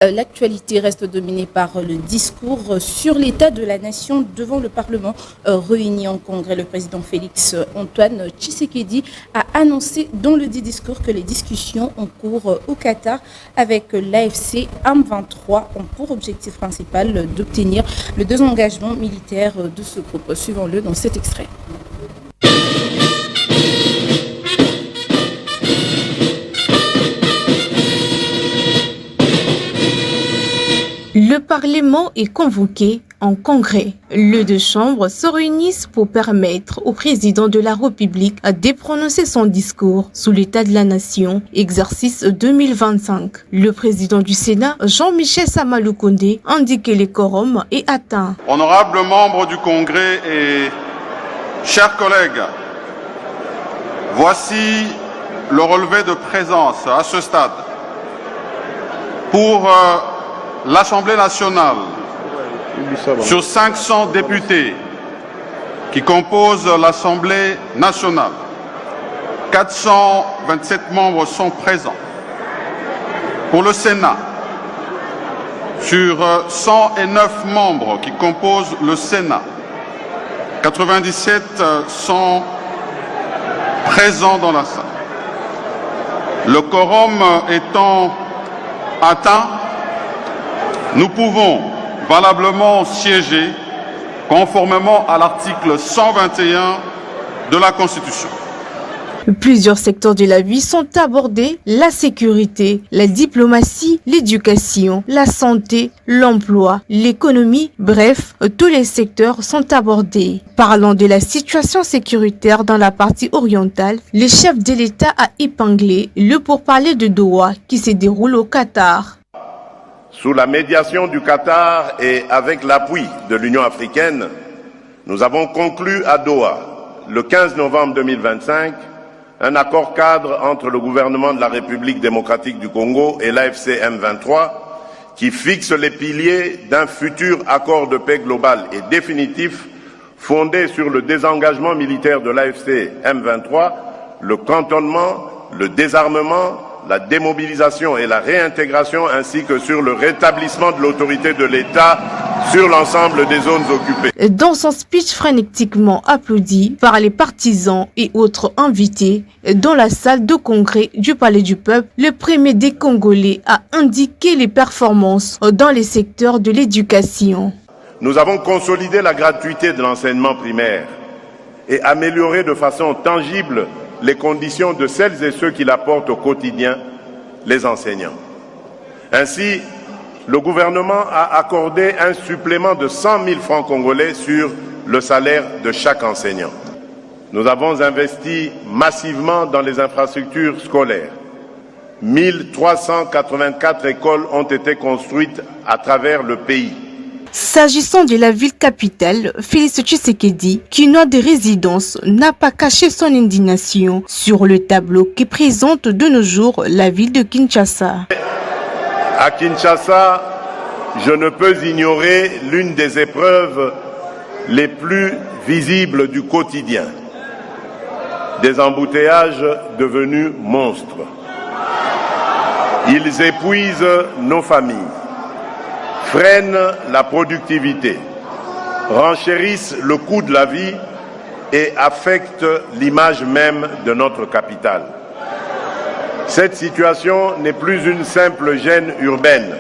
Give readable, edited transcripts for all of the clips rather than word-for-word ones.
L'actualité reste dominée par le discours sur l'état de la nation devant le Parlement réuni en congrès. Le président Félix Antoine Tshisekedi a annoncé dans le dit discours que les discussions en cours au Qatar avec l'AFC M23 ont pour objectif principal d'obtenir le désengagement militaire de ce groupe. Suivons-le dans cet extrait. Le Parlement est convoqué en congrès. Les deux chambres se réunissent pour permettre au président de la République de prononcer son discours sous l'état de la nation, exercice 2025. Le président du Sénat, Jean-Michel Samaloukonde, indique que le quorum est atteint. Honorables membres du congrès et chers collègues, voici le relevé de présence à ce stade pour l'Assemblée nationale. Sur 500 députés qui composent l'Assemblée nationale, 427 membres sont présents. Pour le Sénat, sur 109 membres qui composent le Sénat, 97 sont présents dans la salle. Le quorum étant atteint, nous pouvons valablement siéger conformément à l'article 121 de la Constitution. Plusieurs secteurs de la vie sont abordés, la sécurité, la diplomatie, l'éducation, la santé, l'emploi, l'économie, bref, tous les secteurs sont abordés. Parlant de la situation sécuritaire dans la partie orientale, le chef de l'État a épinglé le pourparler de Doha qui se déroule au Qatar. Sous la médiation du Qatar et avec l'appui de l'Union africaine, nous avons conclu à Doha, le 15 novembre 2025, un accord cadre entre le gouvernement de la République démocratique du Congo et l'AFC M23 qui fixe les piliers d'un futur accord de paix global et définitif fondé sur le désengagement militaire de l'AFC M23, le cantonnement, le désarmement, la démobilisation et la réintégration ainsi que sur le rétablissement de l'autorité de l'État sur l'ensemble des zones occupées. Dans son speech frénétiquement applaudi par les partisans et autres invités dans la salle de congrès du Palais du Peuple, le premier des Congolais a indiqué les performances dans les secteurs de l'éducation. Nous avons consolidé la gratuité de l'enseignement primaire et amélioré de façon tangible les conditions de celles et ceux qui l'apportent au quotidien, les enseignants. Ainsi, le gouvernement a accordé un supplément de 100 000 francs congolais sur le salaire de chaque enseignant. Nous avons investi massivement dans les infrastructures scolaires. 1384 écoles ont été construites à travers le pays. S'agissant de la ville capitale, Félix Tshisekedi, qui n'a de résidence, n'a pas caché son indignation sur le tableau qui présente de nos jours la ville de Kinshasa. À Kinshasa, je ne peux ignorer l'une des épreuves les plus visibles du quotidien. Des embouteillages devenus monstres. Ils épuisent nos familles, freinent la productivité, renchérissent le coût de la vie et affectent l'image même de notre capitale. Cette situation n'est plus une simple gêne urbaine,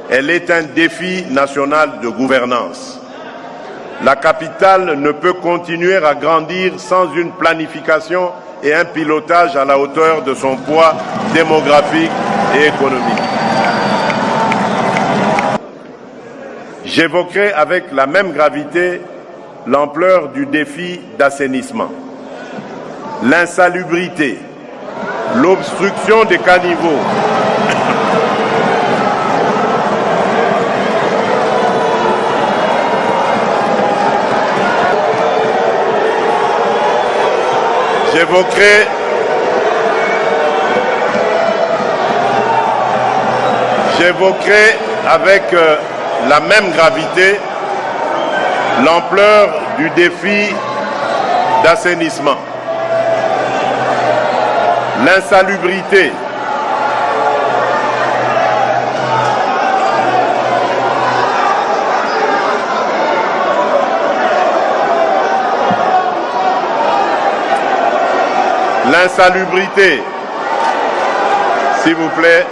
elle est un défi national de gouvernance. La capitale ne peut continuer à grandir sans une planification et un pilotage à la hauteur de son poids démographique et économique. J'évoquerai avec la même gravité l'ampleur du défi d'assainissement, l'insalubrité, l'obstruction des caniveaux, J'évoquerai avec la même gravité l'ampleur du défi d'assainissement, l'insalubrité, l'insalubrité. S'il vous plaît.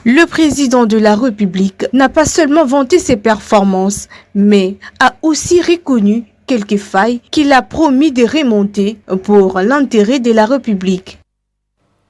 Le président de la République n'a pas seulement vanté ses performances, mais a aussi reconnu quelques failles qu'il a promis de remonter pour l'intérêt de la République.